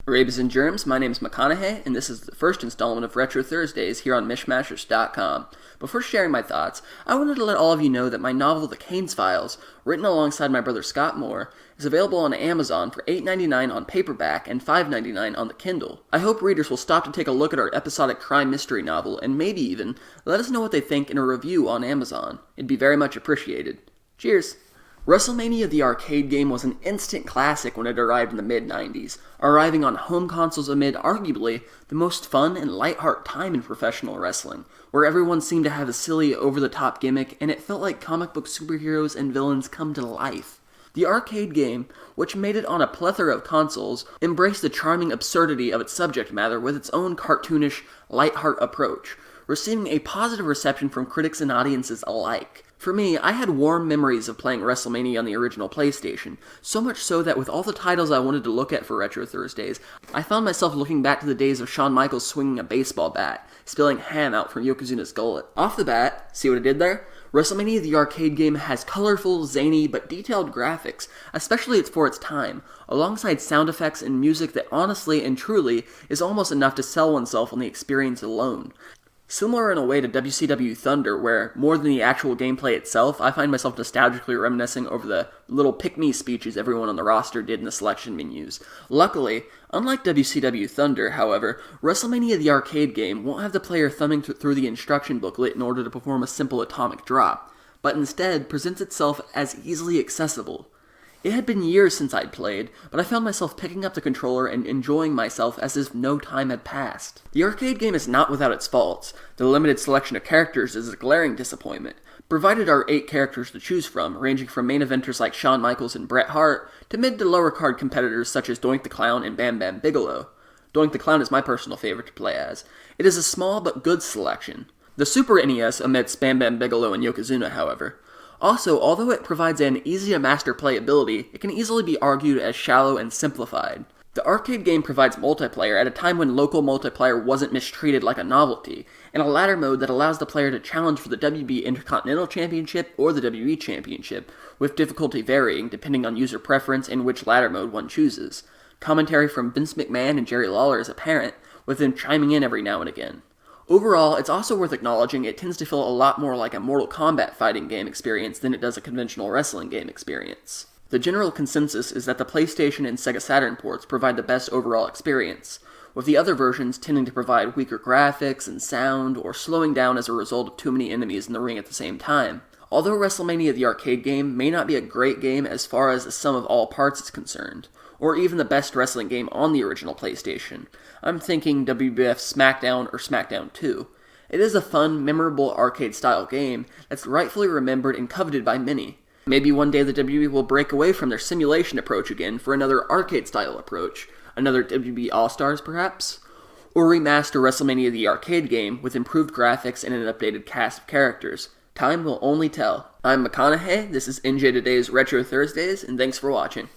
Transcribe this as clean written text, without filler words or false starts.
Rabies and Germs, my name is McConaughey, and this is the first installment of Retro Thursdays here on Mishmashers.com. Before sharing my thoughts, I wanted to let all of you know that my novel The Keynes Files, written alongside my brother Scott Moore, is available on Amazon for $8.99 on paperback and $5.99 on the Kindle. I hope readers will stop to take a look at our episodic crime mystery novel, and maybe even let us know what they think in a review on Amazon. It'd be very much appreciated. Cheers! Wrestlemania the arcade game was an instant classic when it arrived in the mid-90s, arriving on home consoles amid arguably the most fun and lighthearted time in professional wrestling, where everyone seemed to have a silly, over-the-top gimmick, and it felt like comic book superheroes and villains come to life. The arcade game, which made it on a plethora of consoles, embraced the charming absurdity of its subject matter with its own cartoonish, lighthearted approach, receiving a positive reception from critics and audiences alike. For me, I had warm memories of playing Wrestlemania on the original PlayStation, so much so that with all the titles I wanted to look at for Retro Thursdays, I found myself looking back to the days of Shawn Michaels swinging a baseball bat, spilling ham out from Yokozuna's gullet. Off the bat, see what I did there? Wrestlemania the arcade game has colorful, zany, but detailed graphics, especially for its time, alongside sound effects and music that honestly and truly is almost enough to sell oneself on the experience alone. Similar in a way to WCW Thunder, where, more than the actual gameplay itself, I find myself nostalgically reminiscing over the little pick-me speeches everyone on the roster did in the selection menus. Luckily, unlike WCW Thunder, however, Wrestlemania the arcade game won't have the player thumbing through the instruction booklet in order to perform a simple atomic drop, but instead presents itself as easily accessible. It had been years since I'd played, but I found myself picking up the controller and enjoying myself as if no time had passed. The arcade game is not without its faults. The limited selection of characters is a glaring disappointment. Provided our 8 characters to choose from, ranging from main eventers like Shawn Michaels and Bret Hart, to mid to lower card competitors such as Doink the Clown and Bam Bam Bigelow. Doink the Clown is my personal favorite to play as. It is a small but good selection. The Super NES omits Bam Bam Bigelow and Yokozuna, however. Also, although it provides an easy-to-master playability, it can easily be argued as shallow and simplified. The arcade game provides multiplayer at a time when local multiplayer wasn't mistreated like a novelty, and a ladder mode that allows the player to challenge for the WB Intercontinental Championship or the WWE Championship, with difficulty varying depending on user preference and which ladder mode one chooses. Commentary from Vince McMahon and Jerry Lawler is apparent, with them chiming in every now and again. Overall, it's also worth acknowledging it tends to feel a lot more like a Mortal Kombat fighting game experience than it does a conventional wrestling game experience. The general consensus is that the PlayStation and Sega Saturn ports provide the best overall experience, with the other versions tending to provide weaker graphics and sound, or slowing down as a result of too many enemies in the ring at the same time. Although Wrestlemania the arcade game may not be a great game as far as the sum of all parts is concerned, or even the best wrestling game on the original PlayStation, I'm thinking WWF SmackDown or SmackDown 2. It is a fun, memorable arcade-style game that's rightfully remembered and coveted by many. Maybe one day the WWE will break away from their simulation approach again for another arcade-style approach, another WWE All-Stars perhaps? Or remaster WrestleMania the arcade game with improved graphics and an updated cast of characters. Time will only tell. I'm McConaughey, this is NJ Today's Retro Thursdays, and thanks for watching.